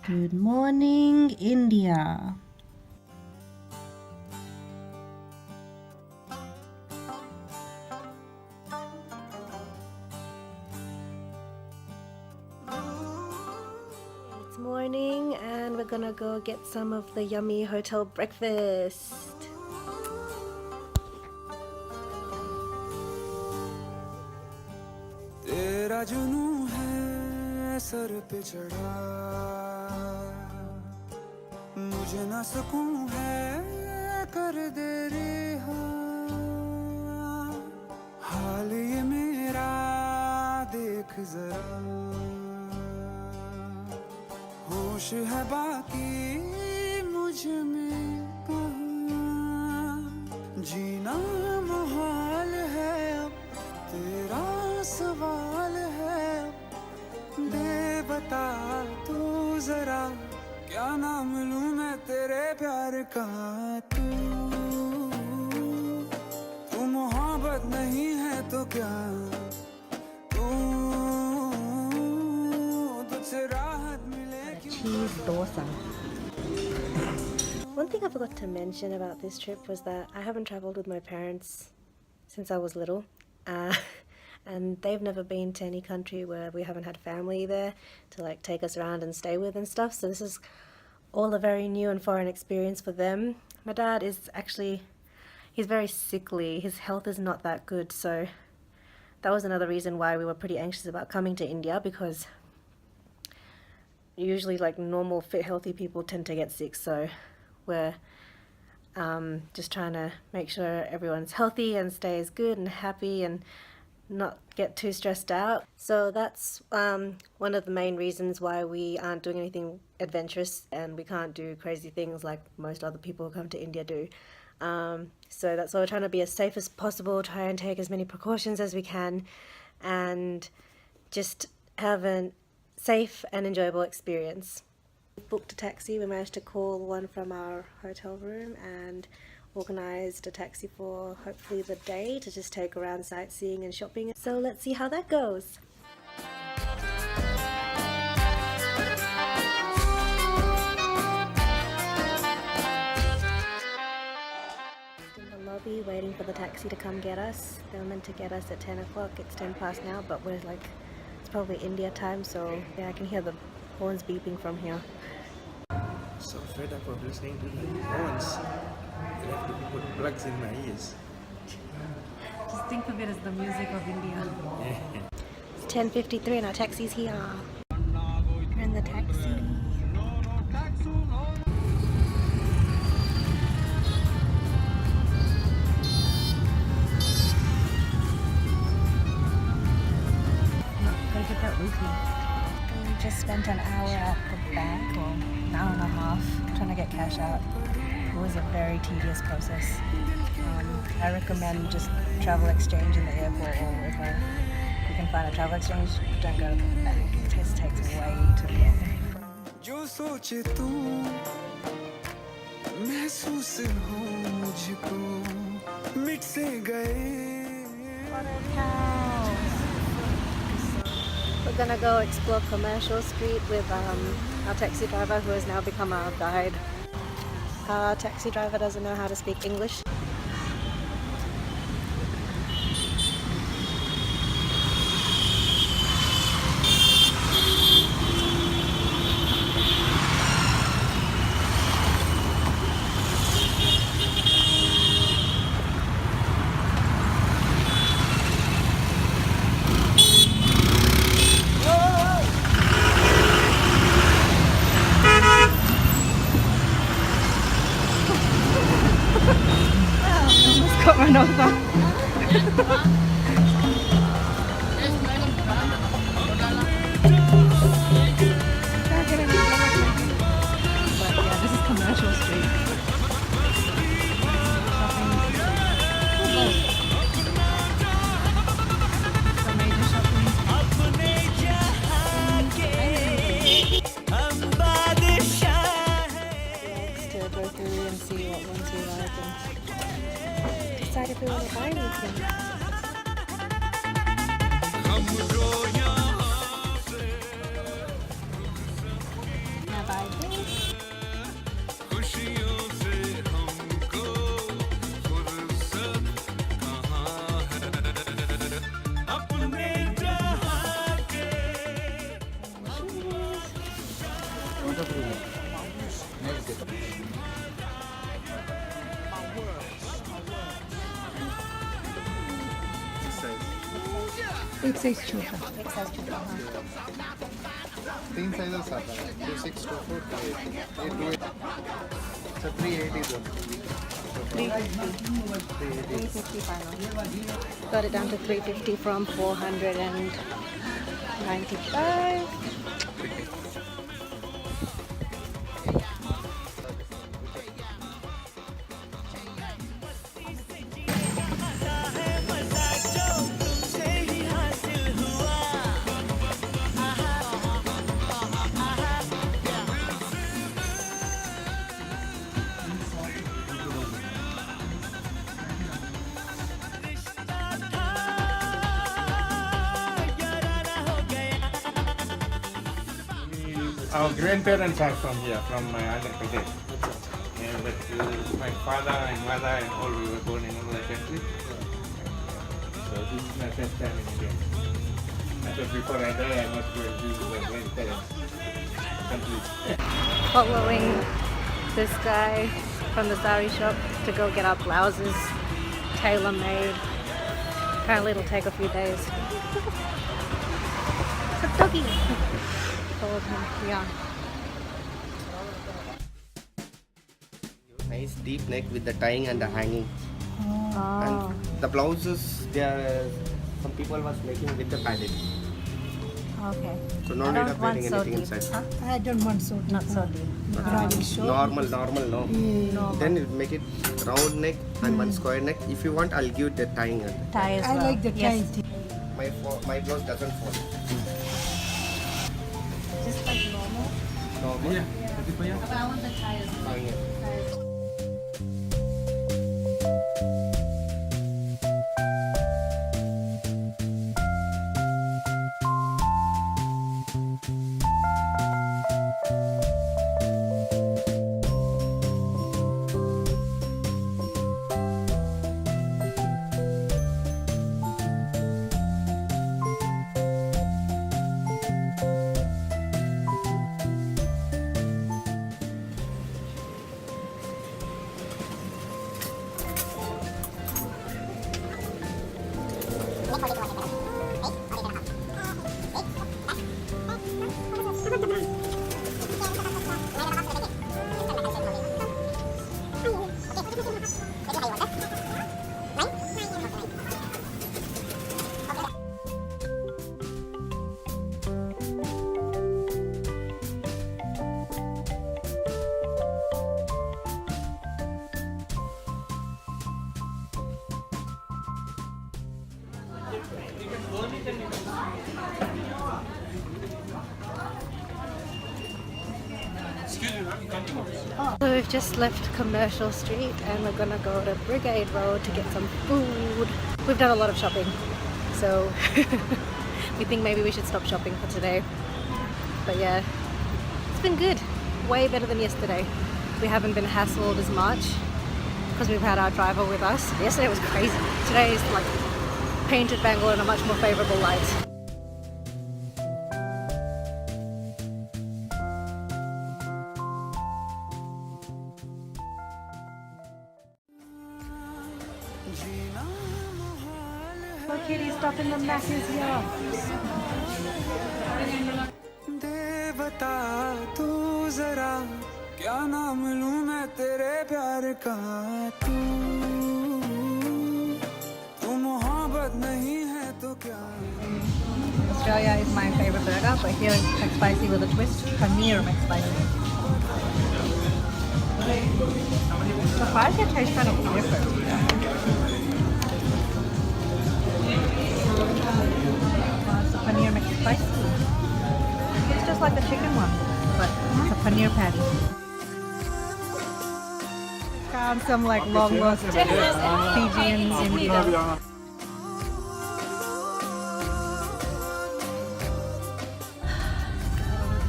Good morning, India. It's morning and we're gonna go get some of the yummy hotel breakfast. तेरा जुनून है sir पे चढ़ा मुझे ना सुकून है कर दे रिहा हाल ये मेरा देख जरा होश है बाकी मुझ में कहाँ जीना मुहाल है अब तेरा सवाल है दे बता तू जरा क्या नाम लूं मैं तेरे प्यार का तू मोहब्बत नहीं है तो क्या तू तुझसे राहत मिले Cheese dosa. One thing I forgot to mention about this trip was that I haven't traveled with my parents since I was little. And they've never been to any country where we haven't had family there to like take us around and stay with and stuff. So this is all a very new and foreign experience for them. My dad is actually, he's very sickly. His health is not that good. So that was another reason why we were pretty anxious about coming to India, because usually like normal, fit, healthy people tend to get sick. So we're just trying to make sure everyone's healthy and stays good and happy and not get too stressed out. So that's one of the main reasons why we aren't doing anything adventurous and we can't do crazy things like most other people who come to India do. So that's why we're trying to be as safe as possible, try and take as many precautions as we can, and just have a safe and enjoyable experience. We booked a taxi. We managed to call one from our hotel room and organised a taxi for hopefully the day to just take around sightseeing and shopping. So let's see how that goes. In the lobby waiting for the taxi to come get us. They were meant to get us at 10 o'clock. It's 10 past now, but we're like, it's probably India time, so yeah, I can hear the horns beeping from here. So fed up of listening to the horns. I have to put plugs in my ears. Just think of it as the music of India. Yeah. It's 10:53 and our taxi's here. We're in the taxi. Gotta get that rupee. We just spent an hour at the bank, or an hour and a half, trying to get cash out. It was a very tedious process. I recommend just travel exchange in the airport, or if you can find a travel exchange, don't go to the bank. It just takes way too long. जो सोचे तू महसूस हो मुझको मिट से गए We're gonna go explore Commercial Street with our taxi driver, who has now become our guide. Our taxi driver doesn't know how to speak English. Got run over. But yeah, this is Commercial Street. Some major shopping. To go through and see what ones we like and decide if we want to buy anything. buy this. खुशियों से हमको फुर्सत कहाँ है अपने जहां के एक साइज छोटा एक साइज छोटा, हाँ. 3 sizes आता है 26, 24, 280. 380 दो. 350 final. Got it down to 350 from 495. Our grandparents are from here, from my other Pradesh. Yeah, but my father and mother and all we were born in another country. So this is my first time in India. I thought before I die I must go and visit my grandparents. Country. Following this guy from the saree shop to go get our blouses tailor made. Apparently it'll take a few days. It's a doggy. Followed him, yeah. Nice deep neck with the tying and the hanging. Oh. And the blouses, they are, some people was making with the padded. Okay. So no I need don't of want wearing so anything deep. inside. Huh? I don't want so Not so deep. Bridal shop. Normal, no. Normal. Then you make it round neck and one square neck. If you want, I'll give the tying. Tie as I well. like the Yes. tie. My blouse doesn't fall. Just like normal. Normal. But I want the tie as well. Tying it. So we've just left Commercial Street and we're gonna go to Brigade Road to get some food. We've done a lot of shopping, so we think maybe we should stop shopping for today. But yeah, it's been good. Way better than yesterday. We haven't been hassled as much because we've had our driver with us. Yesterday was crazy. Today is like painted Bangalore in a much more favorable light. Look, Kitty, stop in the Macca's here. दे बता तू जरा क्या नाम लूं मैं तेरे प्यार का तू मोहब्बत नहीं है तो क्या Australia is my favorite burger, but here it's McSpicy with a twist. Paneer McSpicy. The fries here taste kind of different. It's a paneer McSpicy. It's just like the chicken one, but it's a paneer patty. Found some like long lost Fijians in here.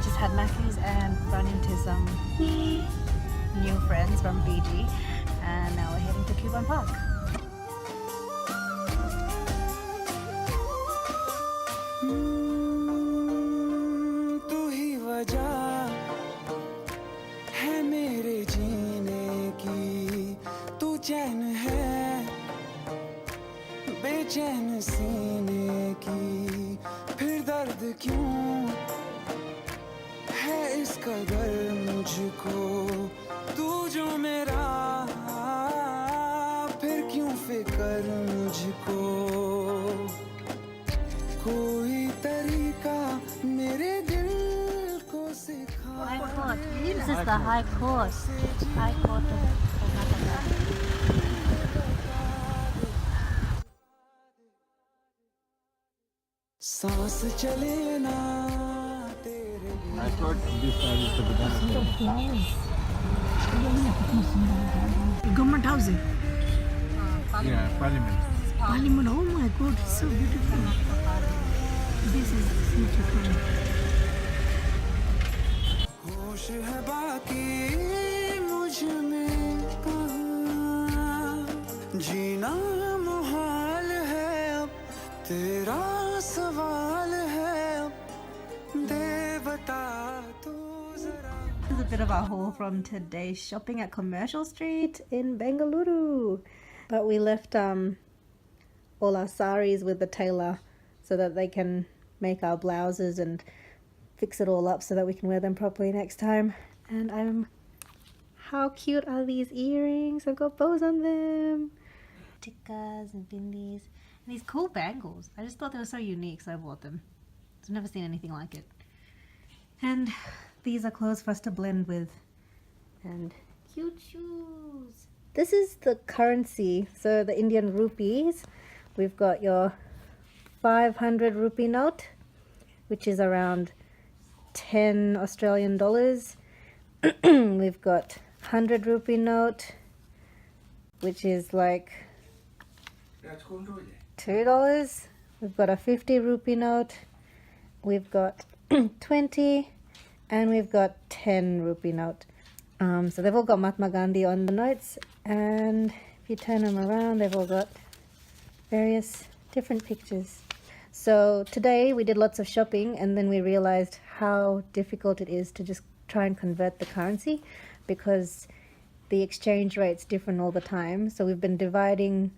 Just had Macca's and run into some new friends from Fiji, and now we're heading to Cuban Park. तू ही वजह है मेरे जीने की, तू चैन है बेचैन सीने की, फिर दर्द क्यों है इस कदर मुझको, तू जो मेरा फिर क्यों फिकर मुझको, कोई तरीका मेरे दिल को सिखा। High Court. This is the High Court. High Court of Karnataka. सांस चले ना तेरे I thought this side is the banana. Government housing. Yeah, parliament. Parliament. Oh my God, it's so beautiful. This is beautiful. होश है बाकी मुझ में कहाँ, जीना मुहाल है अब, तेरा सवाल है अब, दे बता तू जरा। This is a bit of a haul from today's shopping at Commercial Street in Bengaluru. But we left all our saris with the tailor so that they can make our blouses and fix it all up so that we can wear them properly next time. And how cute are these earrings? I've got bows on them. Tikkas and bindis. And these cool bangles. I just thought they were so unique, so I bought them. I've never seen anything like it. And these are clothes for us to blend with. And cute shoes. This is the currency, so the Indian rupees. We've got your 500 rupee note, which is around 10 Australian dollars. We've got 100 rupee note, which is like $2. We've got a 50 rupee note. We've got 20, and we've got 10 rupee note. So they've all got Mahatma Gandhi on the notes, and if you turn them around, they've all got various different pictures. So today we did lots of shopping, and then we realized how difficult it is to just try and convert the currency because the exchange rate's different all the time. So we've been dividing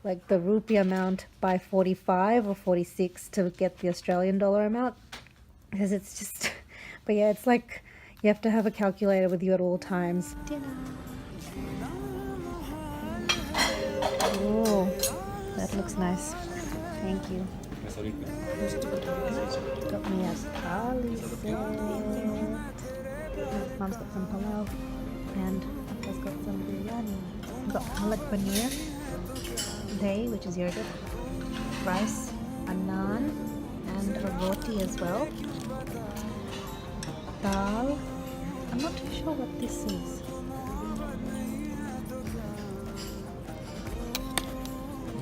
like the rupee amount by 45 or 46 to get the Australian dollar amount, because it's just, but yeah, it's like you have to have a calculator with you at all times. Oh, that looks nice. Thank you. Got me a thali set. Mom's got some palau, and Papa's got some biryani. We've got palak paneer, dahi, which is yogurt, rice, a naan, and a roti as well. Dal. I'm not too sure what this is.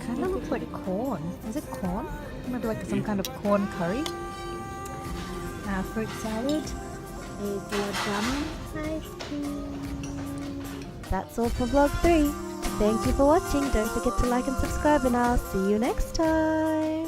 Kind of looks like corn. Is it corn? Maybe like some kind of corn curry. Fruit salad with Nigam ice cream. That's all for vlog 3. Thank you for watching. Don't forget to like and subscribe, and I'll see you next time.